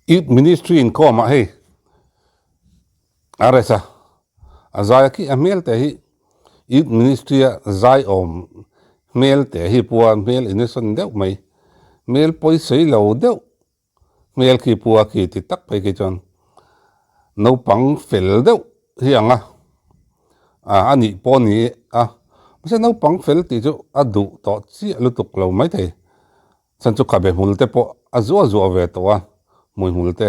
youth ministry in ko ma hey aresa azaya ki amel te hi youth ministry zai om mel te hi puan mel inison deu mai mel poi sei lo deu mel ki puwa ki ti tak pai ki chon no pang fel deu hi anga ani poni mase no pang fel ti chu adu to chi lutuk lo mai the san chu khabe multe po azu ve to wa mui multe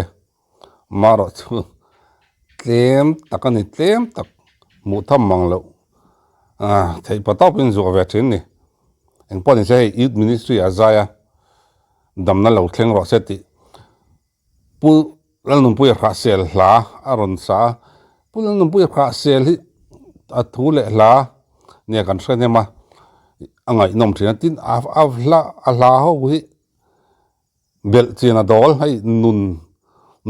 maro chu tlem takani tlem tak mu tham mang lo thei pataw pin zu ve thin ni eng poni se youth ministry azaya damna lo thleng ro seti pu lalnum pu ya sel hla aron sa pu lalnum pu ya sel hi athule hla ne kan sene ma angai nom thina tin hla ho hi bel china dol hai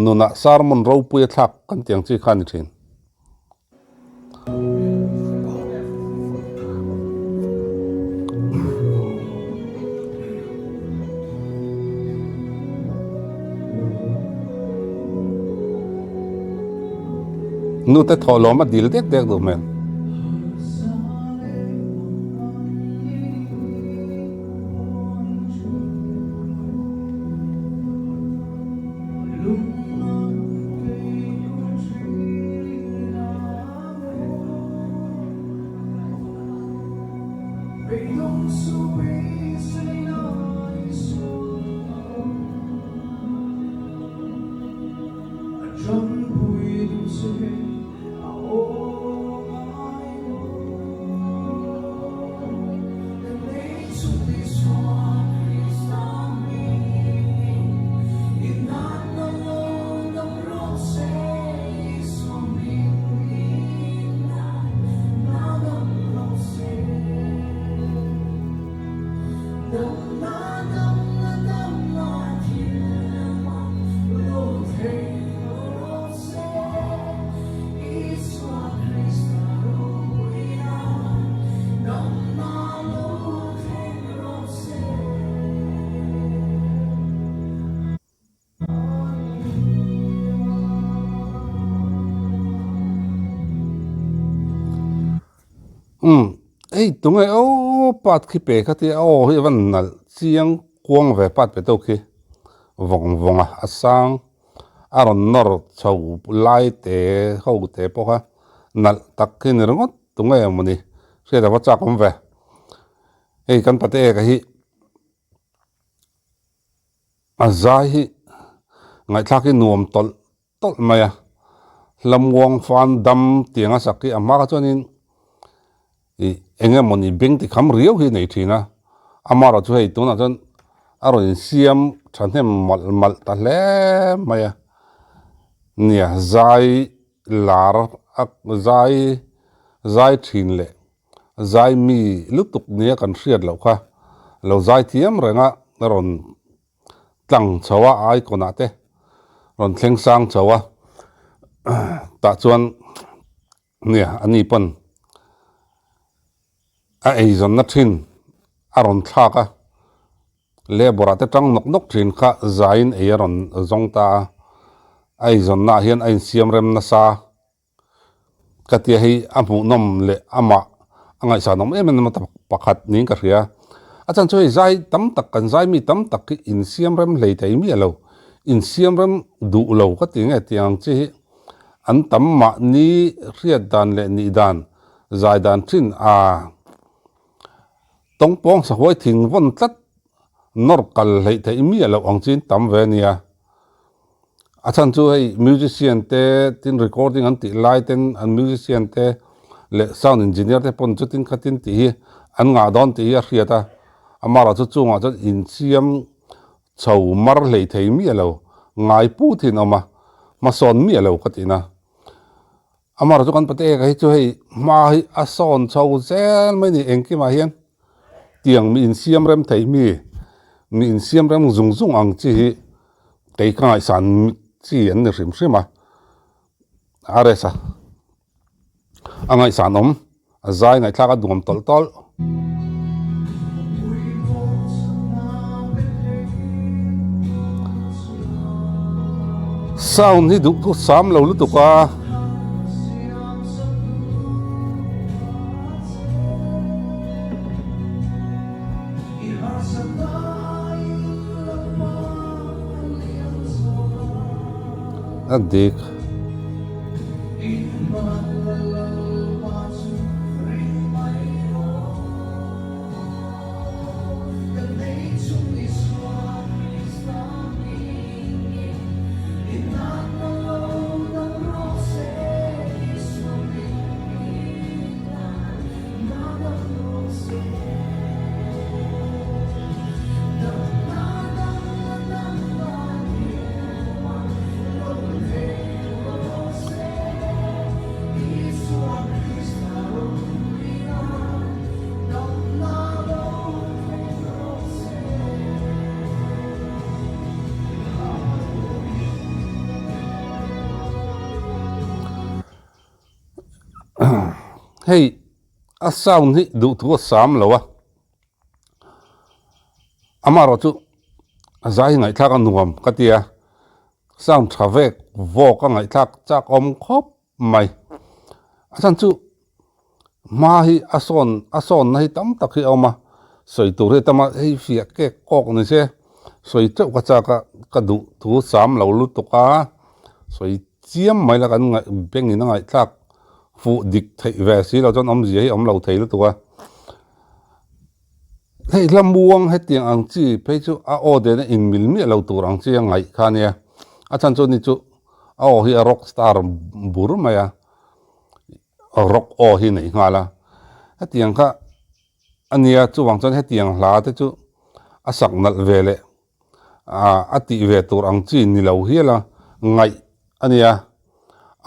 nuna sarmon ro pu ya thak kan tiang chi khan thin nu te tholo ma dil tek do men ei tungai pat khi pe khati hi van nal chiang kuang ve pat pe to khi vonga asang aron nor chau lai te ho te po kha nal tak khin rongot tungai amuni se da wacha kom ve ei kan pate ka hi azai hi ngai thaki nuam tol maya lamwang fan dam tianga sakki amma ka chonin enge moni beng ti kham riau hi nei thina amara chu hei tuna chan aron siam thanem mal ta hle maya nia zai lar ak zai thin le zai mi lutuk nia kan hriat lo kha lo zai thiam renga ron tlang chawa ai kona te ron thleng sang chawa ta chuan nia ani pan eizon na thin aron thaka leborate tang nok thin kha zain eron zongta eizon na hian ein siam rem na sa katia hi amu nom le ama angai sa nom em ma pakhat ning ka ria achan choi zai tam tak kan zai mi tam tak ki in siam rem le tai mi alo in siam rem du lo ka tinge tiang chi an tam ma ni riat dan le ni dan zai dan thin tong pong sa hoi thing von tlat nor kal lei te mi alo ang chin tam ve nia achan chu hei musician te tin recording an ti lai ten an musician te le sound engineer te pon chu tin khatin ti an nga don ti a hriata amara chu chunga chu in siam chho mar lei thei mi alo ngai pu thin oma ma son mi alo khatina amara chu kan pate ka hi chu hei ma hi a son chho zel mai ni engki ma hian tiang mi in siam rem thei mi in siam rem zung ang chi tei kai san chi an ni rim hrima aresa angai sanom azai ngai thlaka dum tol sound hi du thu sam lo lu tu ka adik hey a sound hi du thu sam lo wa amaro chu zai ngai thak anuam katia sound thavek vo ka ngai thak chak om khop mai asan chu ma hi ason na hi tam tak hi oma soi tu re tama hei fia ke kok ni se soi chau ka cha ka du thu sam lo lu to ka soi chiam mai la kan ngai beng ni ngai thak fu dik thei ve si lo chon om ji hi om lo thei lu to ka hei lamuang he tiang ang chi pe chu a o de na in mil mi lo tur ang chi ngai kha nia a chan chu ni chu a o hi a rock star bur ma ya a rock o hi nei ngala he tiang kha ania chu wang chon he tiang hla te chu a sak nal ve le a ti ve tur ang chi ni lo hi la ngai ania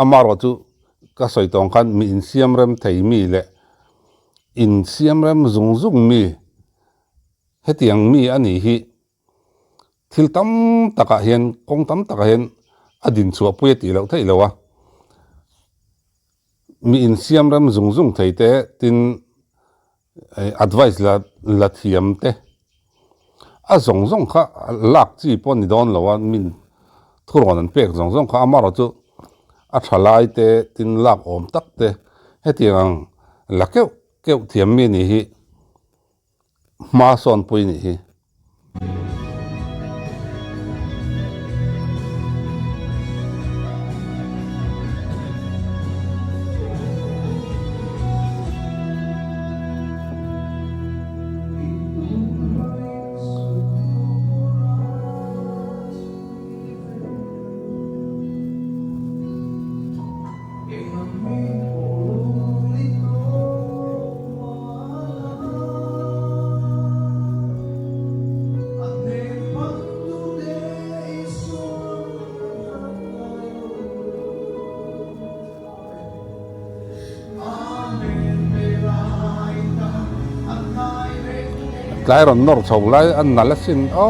amaro chu ka soi tong khan mi in siam rem thei mi le in siam rem zung zung mi hetiang mi ani hi thil tam taka hian kong tam taka hian adin chu apui ti lo thei lowa mi in siam ram zung zung thei te tin advice la thiam te a zong zong kha lak chi pon ni don lowa min thuron an pek zong zong kha amaro chu a thalai te tin lak om tak te hetiang la keu thiam mi ni hi ma son pui ni hi lai ron nor chau lai an nala sin o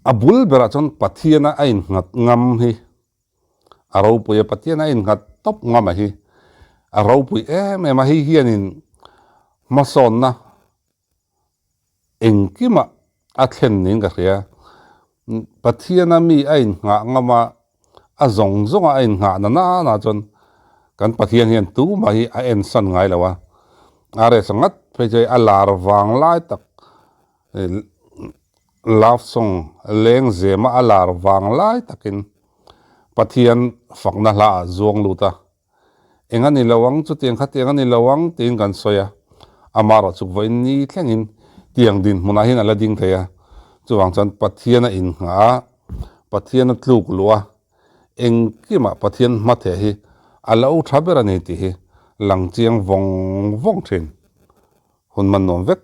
abul bera chon pathiana ain ngat ngam hi aro puya pathiana ain ngat top ngam hi aro pui ma hi hianin mason na engkima athen ning ka ria pathiana mi ain nga ngama a zong a in nga na chon kan pathian hian tu ma hi a en san ngai lawa are sangat pe jai alar wang lai tak love song leng zema alar wang lai takin pathian fakna hla zong luta engani lawang chu tiang kha tiang ani lawang tin kan soya amaro chu voi ni thlengin tiang din muna hin ala ding theya chuwang chan pathian a in nga pathian a tluk lua engkima pathian mathe hi alo thaber ani ti hi langchiang vong thin hun man nom vek